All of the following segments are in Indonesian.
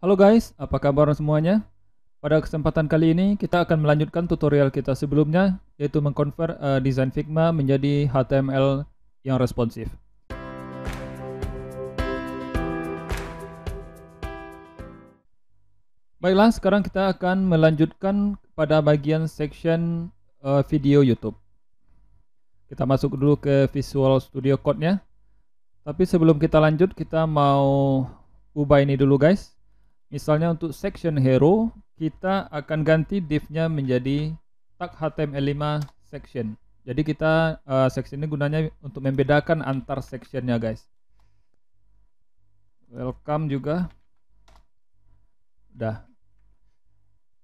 Halo guys, apa kabar semuanya? Pada kesempatan kali ini kita akan melanjutkan tutorial kita sebelumnya, yaitu mengkonvert desain Figma menjadi HTML yang responsif. Baiklah, sekarang kita akan melanjutkan pada bagian section video YouTube. Kita masuk dulu ke Visual Studio Code-nya. Tapi sebelum kita lanjut, kita mau ubah ini dulu guys. Misalnya untuk section hero, kita akan ganti div-nya menjadi tag HTML5 section. Jadi kita section ini gunanya untuk membedakan antar sectionnya guys. Welcome juga. Udah.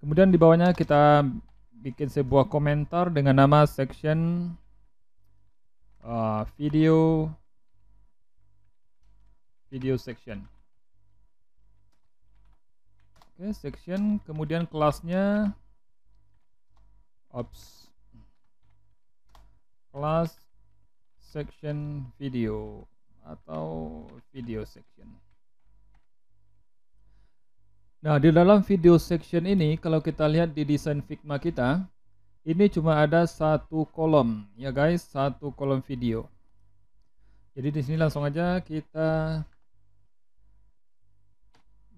Kemudian di bawahnya kita bikin sebuah komentar dengan nama section video section. Oke, section, kemudian kelasnya kelas section video atau video section. Nah, di dalam video section ini kalau kita lihat di desain Figma kita, ini cuma ada satu kolom ya guys, satu kolom video. Jadi di sini langsung aja kita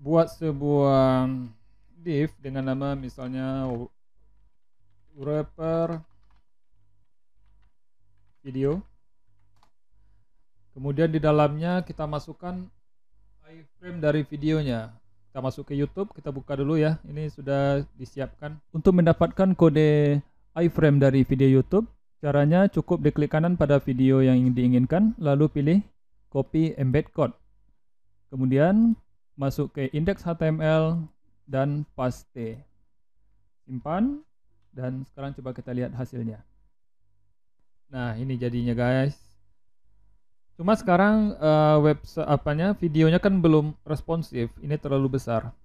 buat sebuah div dengan nama misalnya wrapper video. Kemudian di dalamnya kita masukkan iframe dari videonya. Kita masuk ke YouTube, kita buka dulu ya. Ini sudah disiapkan. Untuk mendapatkan kode iframe dari video YouTube, caranya cukup diklik kanan pada video yang diinginkan, lalu pilih copy embed code. Kemudian masuk ke index HTML dan paste. Simpan dan sekarang coba kita lihat hasilnya. Nah, ini jadinya guys. Cuma sekarang videonya kan belum responsif, ini terlalu besar.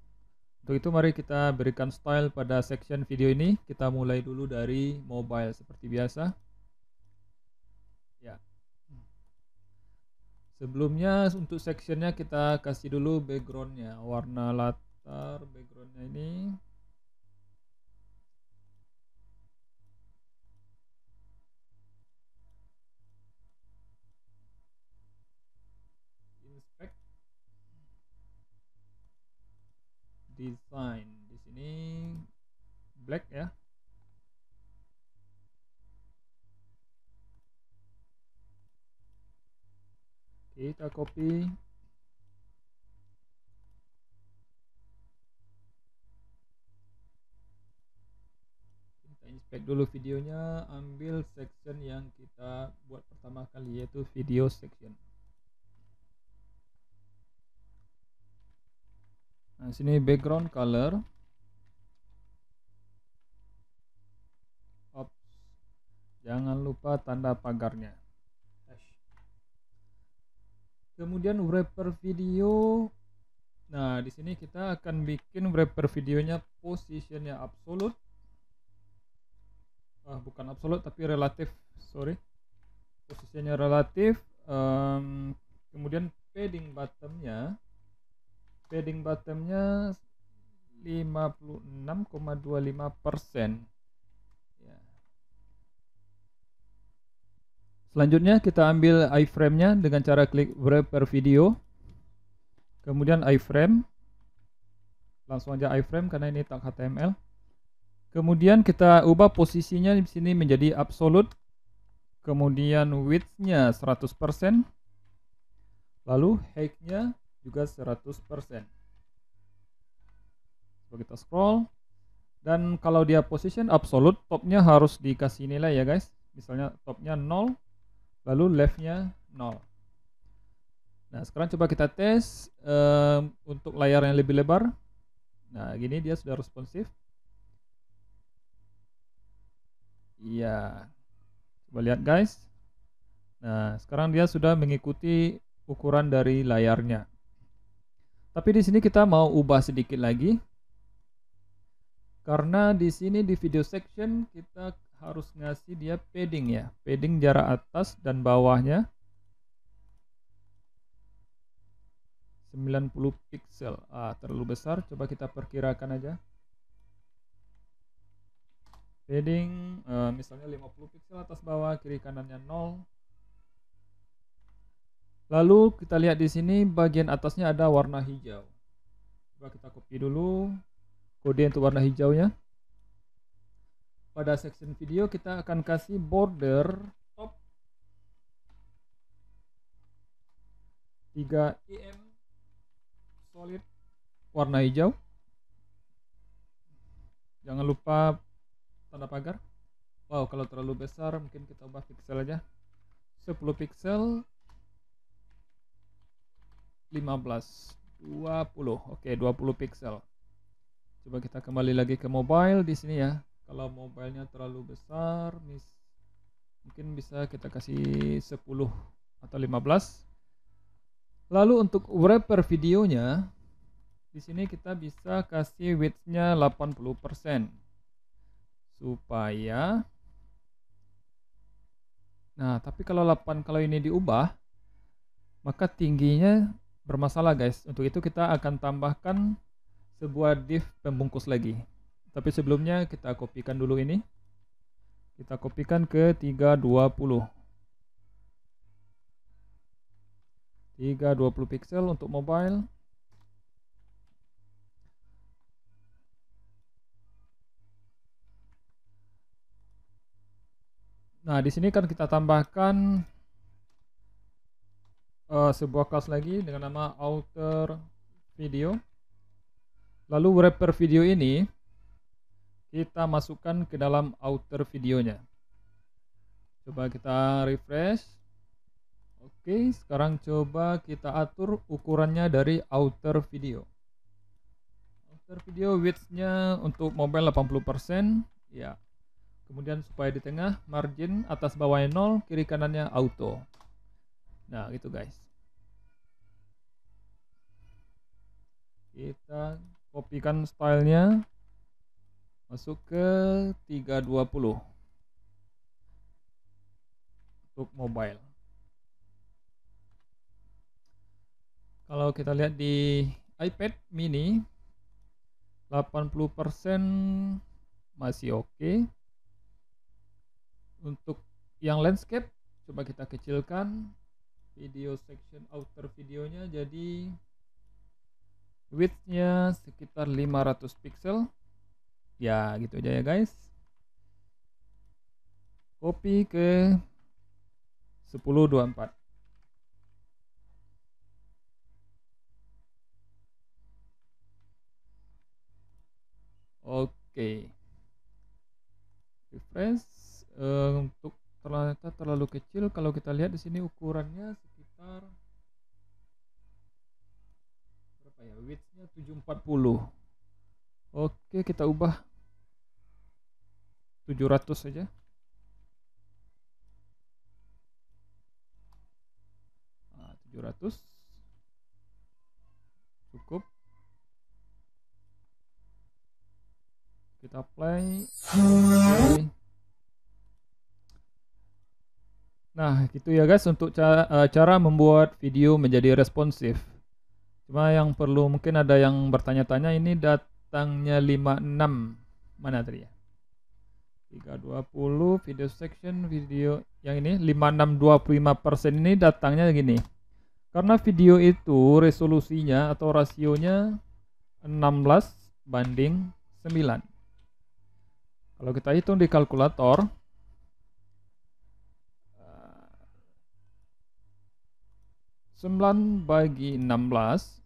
Untuk itu mari kita berikan style pada section video ini. Kita mulai dulu dari mobile seperti biasa. Ya. Sebelumnya untuk sectionnya kita kasih dulu backgroundnya, warna latar backgroundnya ini. Inspect design, di sini black ya. Kita copy. Kita inspect dulu videonya, ambil section yang kita buat pertama kali yaitu video section. Nah, sini background color. Oops. Jangan lupa tanda pagarnya. Kemudian wrapper video. Nah, di sini kita akan bikin wrapper videonya positionnya absolute. Bukan absolute tapi relatif, sorry. Posisinya relatif. Kemudian padding bottomnya 56,25%. Ya. Selanjutnya kita ambil iframe-nya dengan cara klik wrapper video. Kemudian iframe. Langsung aja iframe karena ini tag HTML. Kemudian kita ubah posisinya di sini menjadi absolute. Kemudian width-nya 100%. Lalu height-nya juga 100%. Coba kita scroll. Dan kalau dia position absolute, topnya harus dikasih nilai ya guys. Misalnya topnya 0, lalu left-nya 0. Nah, sekarang coba kita tes untuk layar yang lebih lebar. Nah, gini dia sudah responsif. Iya. Coba lihat guys. Nah, sekarang dia sudah mengikuti ukuran dari layarnya. Tapi di sini kita mau ubah sedikit lagi. Karena di sini di video section kita harus ngasih dia padding ya. Padding jarak atas dan bawahnya 90 pixel. Terlalu besar, coba kita perkirakan aja. Padding misalnya 50 pixel atas bawah, kiri kanannya 0. Lalu kita lihat di sini bagian atasnya ada warna hijau. Coba kita copy dulu kode untuk warna hijaunya. Pada section video kita akan kasih border top 3 em solid warna hijau. Jangan lupa tanda pagar. Wow, kalau terlalu besar mungkin kita ubah pixel aja. 10 pixel 15 20. Oke, 20 pixel. Coba kita kembali lagi ke mobile di sini ya. Kalau mobilenya terlalu besar, mungkin bisa kita kasih 10 atau 15. Lalu untuk wrapper videonya, di sini kita bisa kasih width-nya 80% supaya. Nah, tapi kalau ini diubah, maka tingginya bermasalah guys. Untuk itu kita akan tambahkan sebuah div pembungkus lagi. Tapi sebelumnya kita kopikan dulu ini. Kita kopikan ke 320. 320 pixel untuk mobile. Nah, di sini kan kita tambahkan sebuah kelas lagi dengan nama outer video. Lalu wrapper video ini kita masukkan ke dalam outer videonya. Coba kita refresh. Oke, sekarang coba kita atur ukurannya dari outer video. Outer video width-nya untuk mobile 80%. Ya. Kemudian supaya di tengah margin atas bawahnya 0, kiri kanannya auto. Nah, gitu guys. Kita kopikan stylenya. Masuk ke 320 untuk mobile. Kalau kita lihat di iPad mini 80% masih oke. Untuk yang landscape coba kita kecilkan video section outer videonya, jadi width-nya sekitar 500 pixel. Ya, gitu aja ya guys. Copy ke 1024. Oke. Refresh. Untuk ternyata terlalu kecil. Kalau kita lihat di sini ukurannya sekitar berapa ya? Width-nya 740. Oke, kita ubah 700 saja. Nah, 700 cukup. Kita play. Okay. Nah, gitu ya guys untuk cara membuat video menjadi responsif. Cuma yang perlu, mungkin ada yang bertanya-tanya, ini datangnya 56 mana tadi ya? 320 video section, video yang ini 56 25% ini datangnya gini. Karena video itu resolusinya atau rasionya 16:9. Kalau kita hitung di kalkulator, 9/16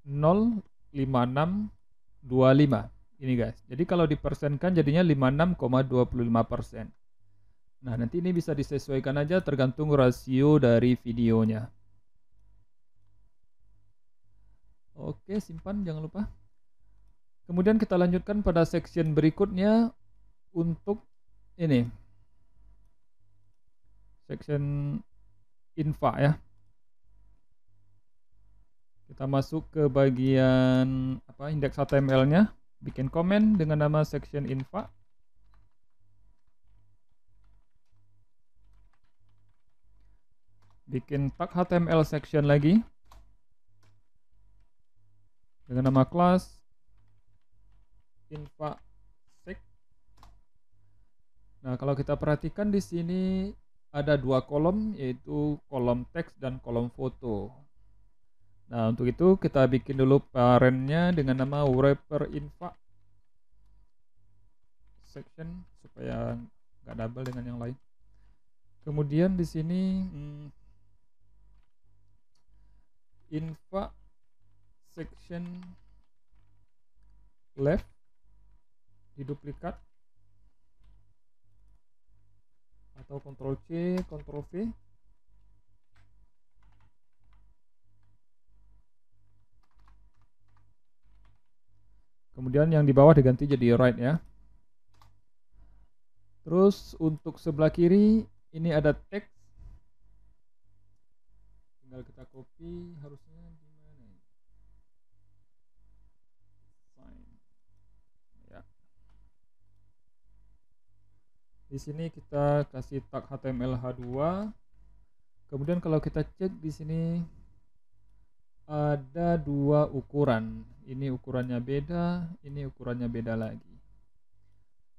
0,5625 ini guys. Jadi kalau dipersenkan jadinya 56,25%. Nah, nanti ini bisa disesuaikan aja tergantung rasio dari videonya. Oke, simpan jangan lupa. Kemudian kita lanjutkan pada section berikutnya untuk ini. Section info ya. Kita masuk ke bagian indeks HTML-nya, bikin komen dengan nama section info. bikin tag HTML section lagi dengan nama kelas infasec. Nah, kalau kita perhatikan di sini ada dua kolom, yaitu kolom teks dan kolom foto. Nah, untuk itu kita bikin dulu parentnya dengan nama wrapper info section supaya nggak double dengan yang lain. Kemudian di sini info section left diduplikat atau Ctrl C, Ctrl V. Kemudian yang di bawah diganti jadi right ya. Terus untuk sebelah kiri ini ada teks. Tinggal kita copy, harusnya di mana ya? Sign. Ya. Di sini kita kasih tag HTML H2. Kemudian kalau kita cek di sini ada dua ukuran. Ini ukurannya beda, ini ukurannya beda lagi.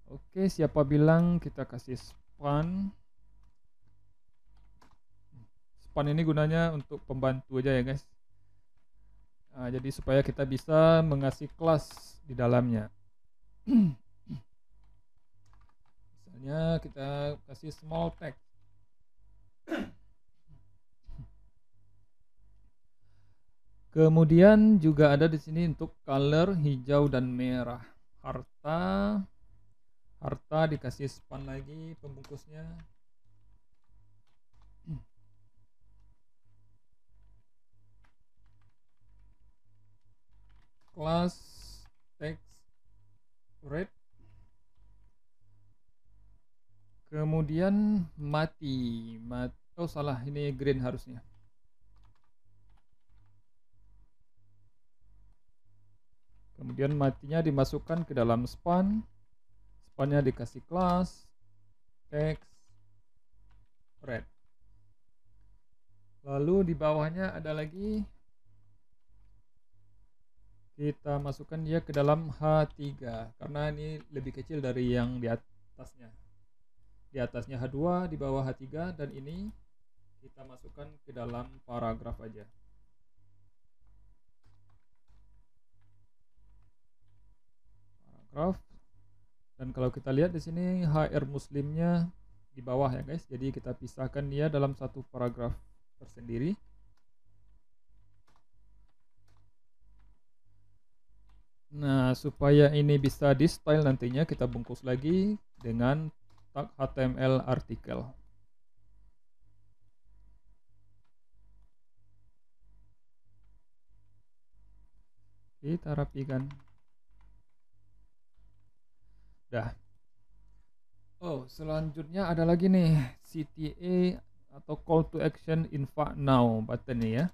Oke, siapa bilang kita kasih span? Span ini gunanya untuk pembantu aja ya guys. Nah, jadi supaya kita bisa mengasih kelas di dalamnya. Misalnya kita kasih small text. Kemudian juga ada di sini untuk color hijau dan merah. Harta dikasih span lagi pembungkusnya. Kelas text red. Kemudian mati. Oh salah, ini green harusnya. Kemudian matinya dimasukkan ke dalam span. Spannya dikasih kelas text red. Lalu di bawahnya ada lagi, kita masukkan dia ke dalam H3 karena ini lebih kecil dari yang di atasnya. Di atasnya H2, di bawah H3, dan ini kita masukkan ke dalam paragraf aja. Paragraf. Dan kalau kita lihat di sini HR muslimnya di bawah ya guys. Jadi kita pisahkan dia dalam satu paragraf tersendiri. Nah, supaya ini bisa di style nantinya kita bungkus lagi dengan tag HTML artikel. Kita rapikan. Dah. Oh, selanjutnya ada lagi nih CTA atau call to action info now button nih ya.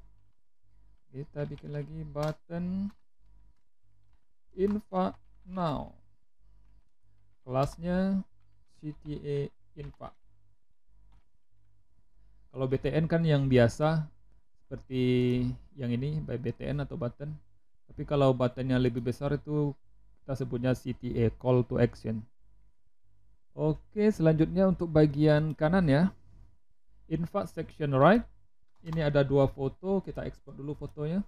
Kita bikin lagi button info now. Kelasnya CTA info. Kalau BTN kan yang biasa seperti yang ini by BTN atau button. Tapi kalau buttonnya lebih besar itu kita sebutnya CTA call to action. Oke, selanjutnya untuk bagian kanan ya. Info section right. Ini ada dua foto, kita ekspor dulu fotonya.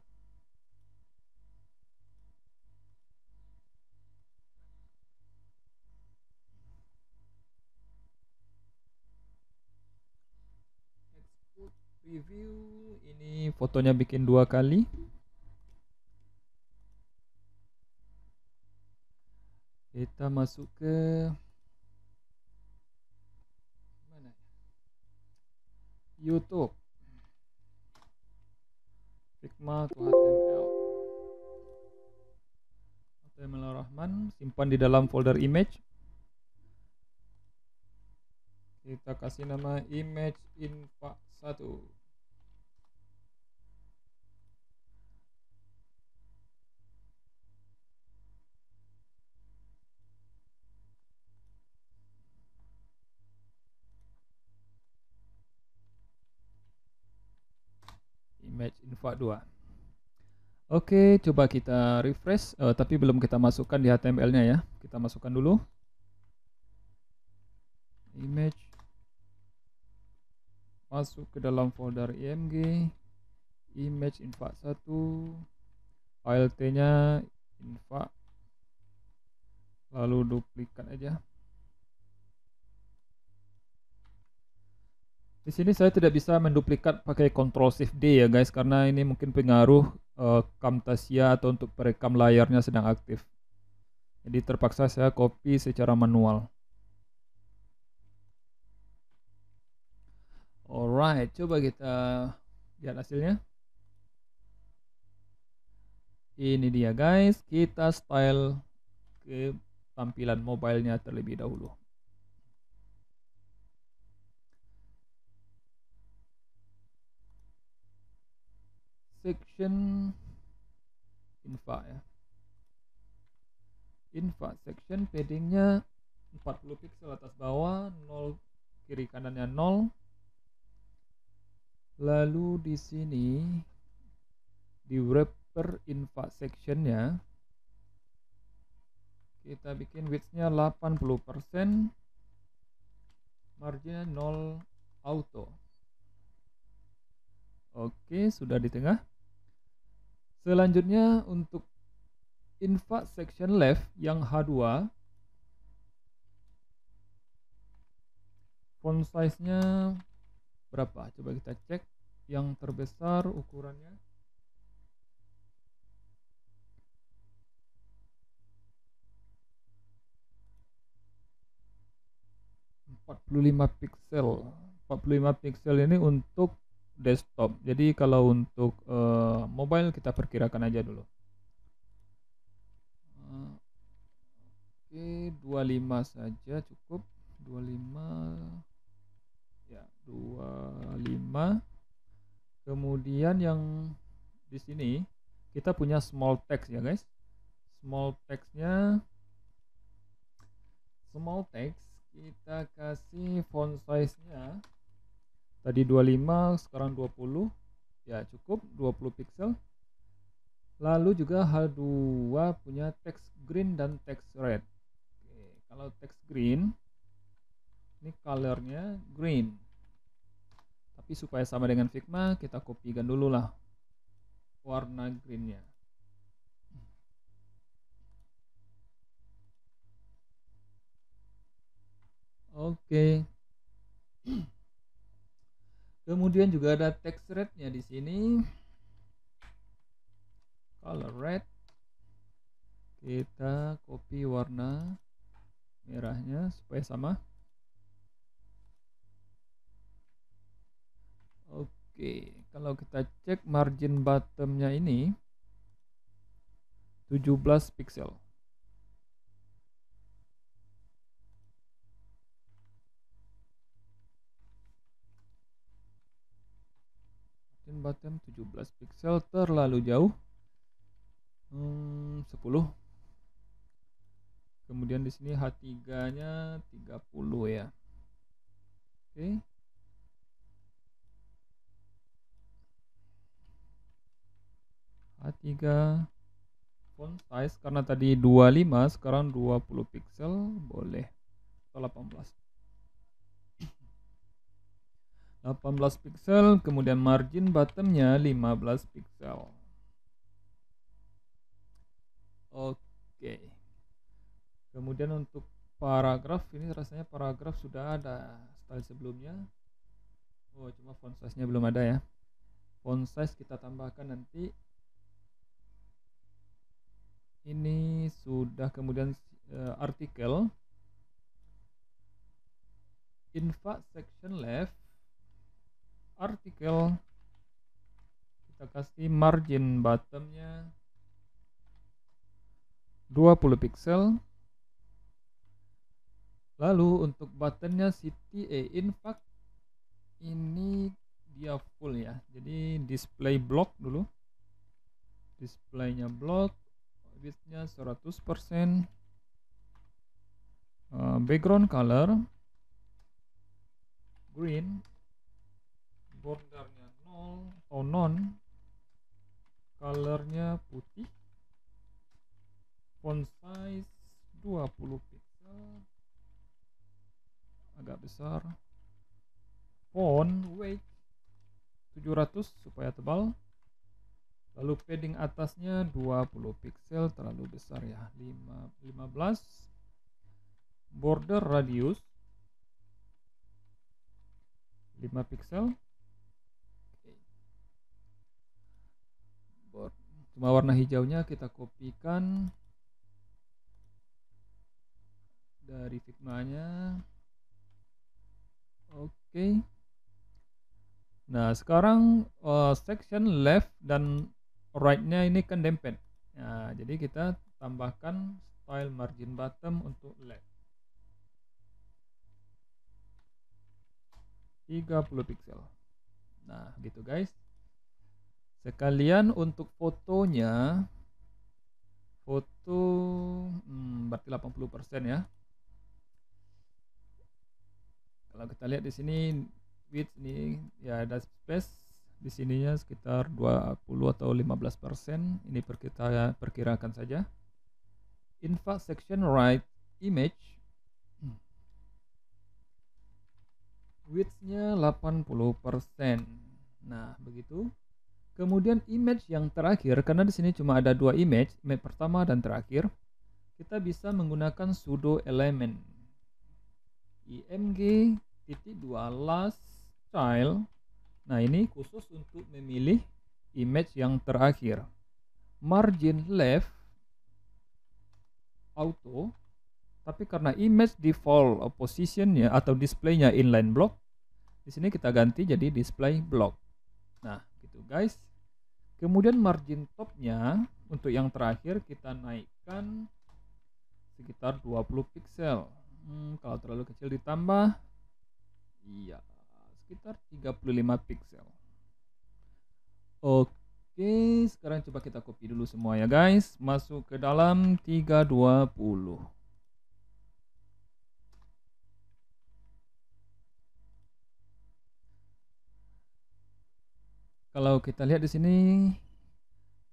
Export preview, ini fotonya bikin dua kali. Kita masuk ke mana? YouTube. Figma to HTML. HTML Rahman, simpan di dalam folder image. Kita kasih nama image info 1. infak 2. Oke, coba kita refresh, tapi belum kita masukkan di HTML-nya ya. Kita masukkan dulu image, masuk ke dalam folder img, image infak 1, file t-nya infak, lalu duplikat aja. Di sini saya tidak bisa menduplikat pakai Ctrl Shift D ya guys, karena ini mungkin pengaruh Camtasia atau untuk perekam layarnya sedang aktif. Jadi terpaksa saya copy secara manual. Alright, coba kita lihat hasilnya. Ini dia guys, kita style ke tampilan mobilenya terlebih dahulu. Section infak ya. Infak section paddingnya 40 pixel atas bawah, 0 kiri kanannya 0. Lalu di sini di wrapper infak sectionnya kita bikin widthnya 80%, marginnya 0 auto. Oke, sudah di tengah. Selanjutnya untuk infak section left yang H2, font size-nya berapa? Coba kita cek. Yang terbesar ukurannya 45 pixel. 45 pixel ini untuk desktop. Jadi kalau untuk mobile kita perkirakan aja dulu. Oke, 25 saja cukup. 25 ya, 25. Kemudian yang di sini kita punya small text ya guys. Small text-nya kita kasih font size-nya tadi 25, sekarang 20. Ya, cukup 20 pixel. Lalu juga H2 punya text green dan text red. Oke, kalau text green ini colornya green. Tapi supaya sama dengan Figma, kita kopikan dulu lah warna greennya. Oke. Kemudian juga ada text red-nya di sini. Color red. Kita copy warna merahnya supaya sama. Oke, kalau kita cek margin bottom-nya ini 17 pixel. Margin bottom 17 pixel, terlalu jauh. 10. Kemudian di sini H3-nya 30 ya. Oke. H3 font size karena tadi 25 sekarang 20 pixel boleh, atau 18 pixel. Kemudian margin bottomnya 15 pixel. Oke. Kemudian untuk paragraf, ini rasanya paragraf sudah ada style sebelumnya. Oh, cuma font size-nya belum ada ya. Font size kita tambahkan nanti. Ini sudah. Kemudian artikel infak section left, artikel kita kasih margin bottomnya 20 pixel. Lalu untuk buttonnya CTA infak ini dia full ya, jadi display block dulu. Displaynya block, widthnya 100%, background color green, bordernya 0 atau non, colornya putih, font size 20 pixel, agak besar, font weight 700 supaya tebal, lalu padding atasnya 20 pixel, terlalu besar ya, 15, border radius 5 pixel. Cuma warna hijaunya kita kopikan dari Figma-nya. Oke. Nah, sekarang section left dan right-nya ini kan dempet. Nah, jadi kita tambahkan style margin bottom untuk left. 30 pixel. Nah, gitu guys. Sekalian untuk fotonya, foto berarti 80% ya. Kalau kita lihat di sini width ini ya ada space di sininya sekitar 20 atau 15%. Ini kita perkirakan saja. Info section right image width-nya 80%. Nah, begitu. Kemudian image yang terakhir, karena di sini cuma ada 2 image pertama dan terakhir, kita bisa menggunakan pseudo element. img.2 last style. Nah, ini khusus untuk memilih image yang terakhir. Margin left auto, tapi karena image default positionnya atau displaynya inline block, di sini kita ganti jadi display block. Nah, gitu guys. Kemudian margin topnya untuk yang terakhir kita naikkan sekitar 20 pixel. Kalau terlalu kecil ditambah, iya sekitar 35 pixel. Oke, sekarang coba kita copy dulu semua ya guys. Masuk ke dalam 320. Kalau kita lihat di sini,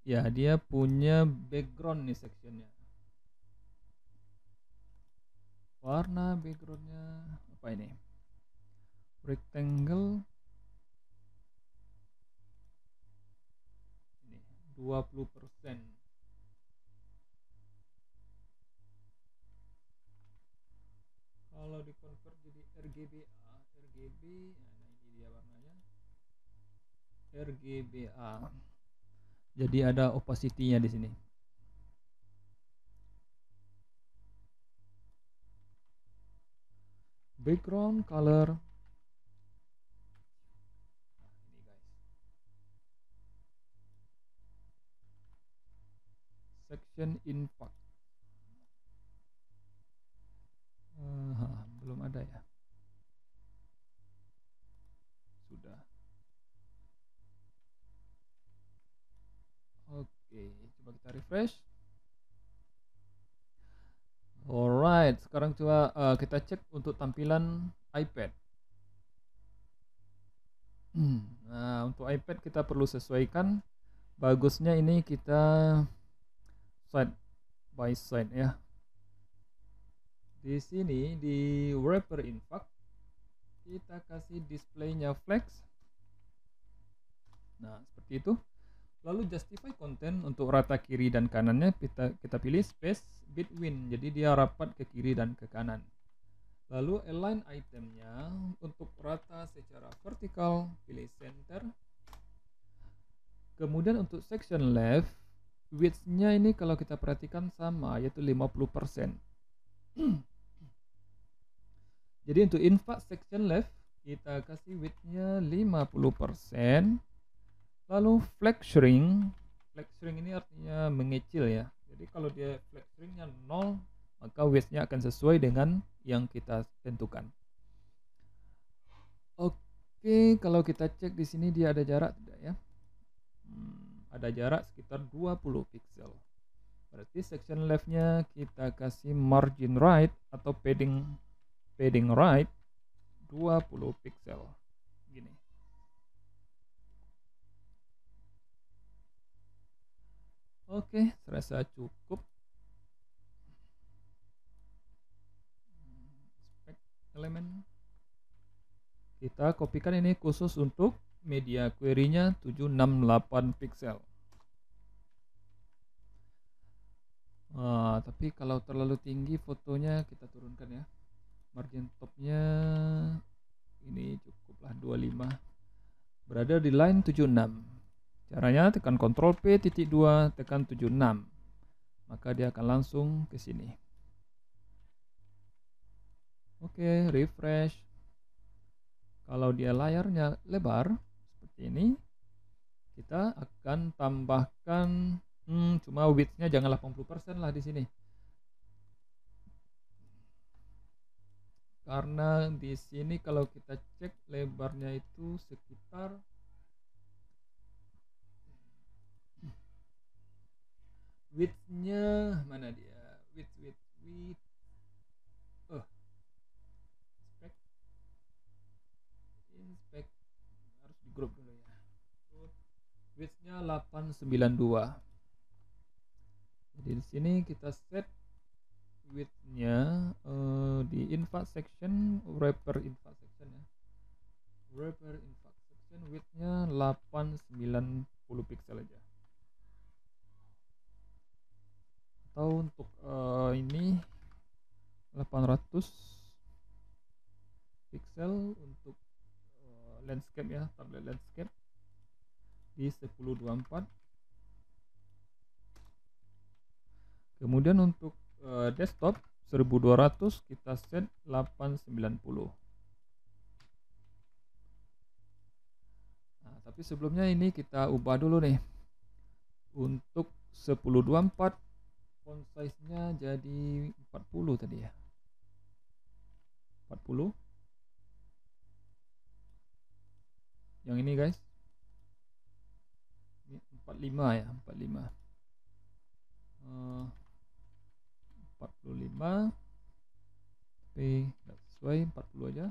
ya dia punya background nih sectionnya. Warna backgroundnya apa ini? Rectangle. Ini 20%. Kalau di convert jadi RGBA, nah ini dia warnanya. RGBA. Jadi ada opacity-nya di sini. Background color. Nah, ini guys. Section info. Belum ada ya. Sudah. Oke, coba kita refresh. Alright, sekarang coba kita cek untuk tampilan iPad. Nah, untuk iPad kita perlu sesuaikan. Bagusnya ini kita side by side ya. Di sini di wrapper info kita kasih displaynya flex. Nah, seperti itu. Lalu justify content untuk rata kiri dan kanannya kita pilih space between, jadi dia rapat ke kiri dan ke kanan. Lalu align itemnya untuk rata secara vertikal, pilih center. Kemudian untuk section left, width-nya ini kalau kita perhatikan sama, yaitu 50%. Jadi untuk info section left, kita kasih width-nya 50%. Lalu flex shrink ini artinya mengecil ya. Jadi kalau dia flex shrinknya 0, maka width-nya akan sesuai dengan yang kita tentukan. Oke, kalau kita cek di sini dia ada jarak tidak ya? Ada jarak sekitar 20 pixel. Berarti section left-nya kita kasih margin right atau padding right 20 pixel. Gini. Oke, serasa cukup. Spek elemen. Kita kopikan ini khusus untuk media query-nya 768 pixel. Tapi kalau terlalu tinggi fotonya kita turunkan ya. Margin topnya ini cukuplah 25. Berada di line 76. Caranya tekan Ctrl P titik 2 tekan 76. Maka dia akan langsung ke sini. Oke, refresh. Kalau dia layarnya lebar seperti ini, kita akan tambahkan cuma width-nya jangan 80% lah di sini. Karena di sini kalau kita cek lebarnya itu sekitar width-nya mana dia? Width. Inspect harus di grup dulu ya. Width-nya 892. Jadi di sini kita set width-nya di info section, wrapper info section ya. Wrapper info section width-nya 890 pixel aja. Atau untuk ini 800 pixel untuk landscape ya, tablet landscape di 1024. Kemudian untuk desktop 1200 kita set 890. Nah, tapi sebelumnya ini kita ubah dulu nih. Untuk 1024 font size-nya jadi 40 tadi ya. 40. Yang ini guys. Ini 45 ya, 45. 45 tapi nggak sesuai, 40 aja.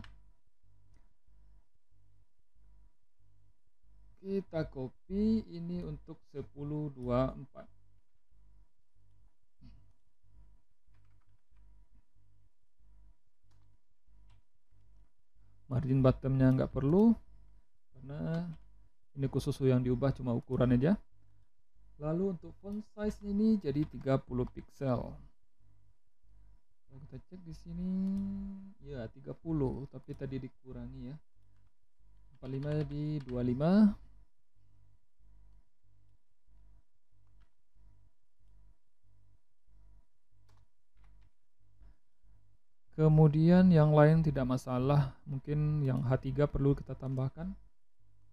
Kita copy ini untuk 1024. Margin bottomnya nggak perlu karena ini khusus yang diubah cuma ukuran aja. Lalu untuk font size ini jadi 30 pixel. Kalau kita cek di sini ya 30, tapi tadi dikurangi ya. 45 di 25. Kemudian yang lain tidak masalah, mungkin yang H3 perlu kita tambahkan.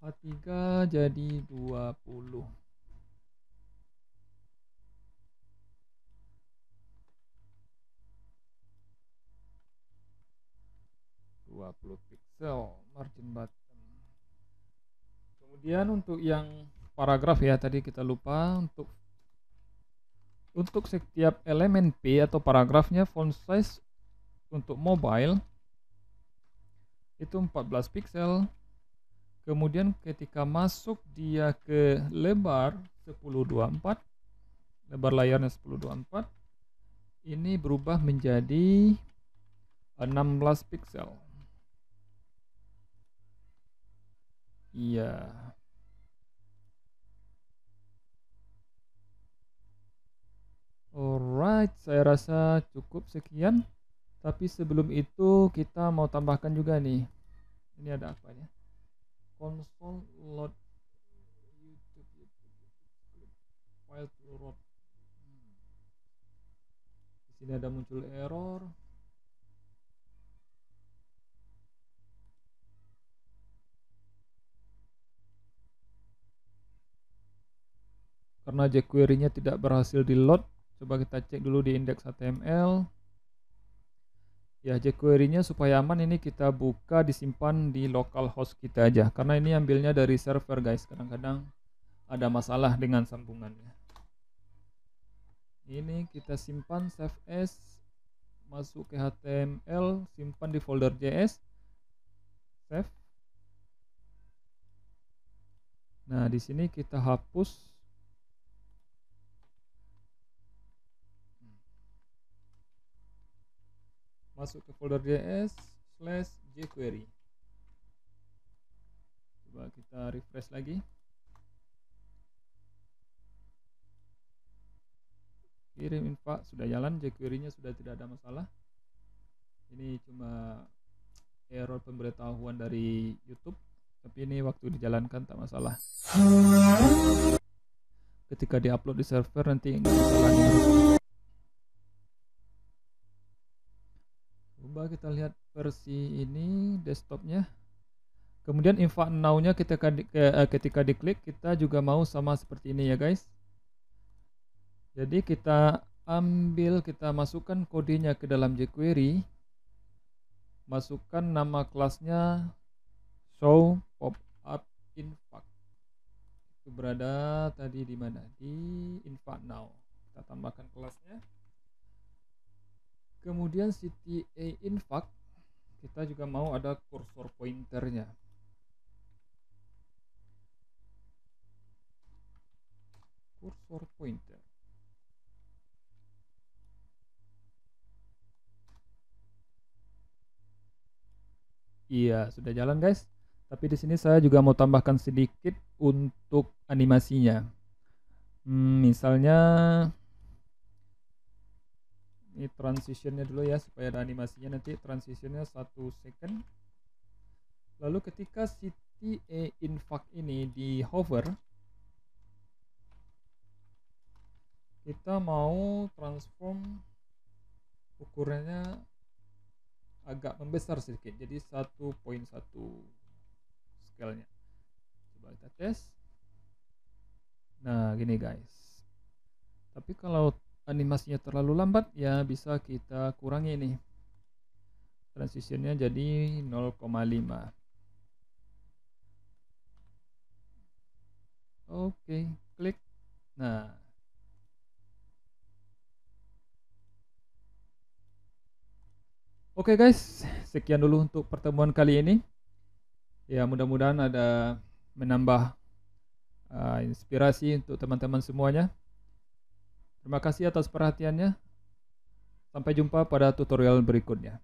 H3 jadi 20. 20 pixel margin bottom. Kemudian untuk yang paragraf ya, tadi kita lupa untuk setiap elemen P atau paragrafnya font size untuk mobile itu 14 pixel. Kemudian ketika masuk dia ke lebar 1024, lebar layarnya 1024, ini berubah menjadi 16 pixel. Iya. Alright, saya rasa cukup sekian. Tapi sebelum itu kita mau tambahkan juga nih. Ini ada apa ya? Console load YouTube file to load. Di sini ada muncul error. Karena jQuery-nya tidak berhasil di load. Coba kita cek dulu di index HTML. Ya, jQuery-nya supaya aman ini kita buka disimpan di localhost kita aja. Karena ini ambilnya dari server guys. Kadang-kadang ada masalah dengan sambungannya. Ini kita simpan save as, masuk ke HTML, simpan di folder JS, save. Nah, di sini kita hapus masuk ke folder js/jQuery. Coba kita refresh lagi. Kirim info sudah jalan, jQuery-nya sudah tidak ada masalah. Ini cuma error pemberitahuan dari YouTube, tapi ini waktu dijalankan tak masalah. Ketika diupload di server nanti nggak masalah nih. Coba kita lihat versi ini desktopnya. Kemudian info now-nya ketika diklik kita juga mau sama seperti ini ya guys. Jadi kita masukkan kodenya ke dalam jQuery, masukkan nama kelasnya show popup info. Itu berada tadi di mana? Di info now. Kita tambahkan kelasnya. Kemudian cta info kita juga mau ada kursor pointernya. Kursor pointer. Iya, sudah jalan guys. Tapi di sini saya juga mau tambahkan sedikit untuk animasinya. Misalnya ini transitionnya dulu ya, supaya ada animasinya. Nanti transitionnya 1 second. Lalu ketika cta info ini di hover, kita mau transform ukurannya agak membesar sedikit, jadi 1.1 scale-nya. Coba kita tes. Nah gini guys. Tapi kalau animasinya terlalu lambat ya bisa kita kurangi nih, transitionnya jadi 0,5. Oke, klik. Nah oke guys, sekian dulu untuk pertemuan kali ini. Ya mudah-mudahan ada menambah inspirasi untuk teman-teman semuanya. Terima kasih atas perhatiannya. Sampai jumpa pada tutorial berikutnya.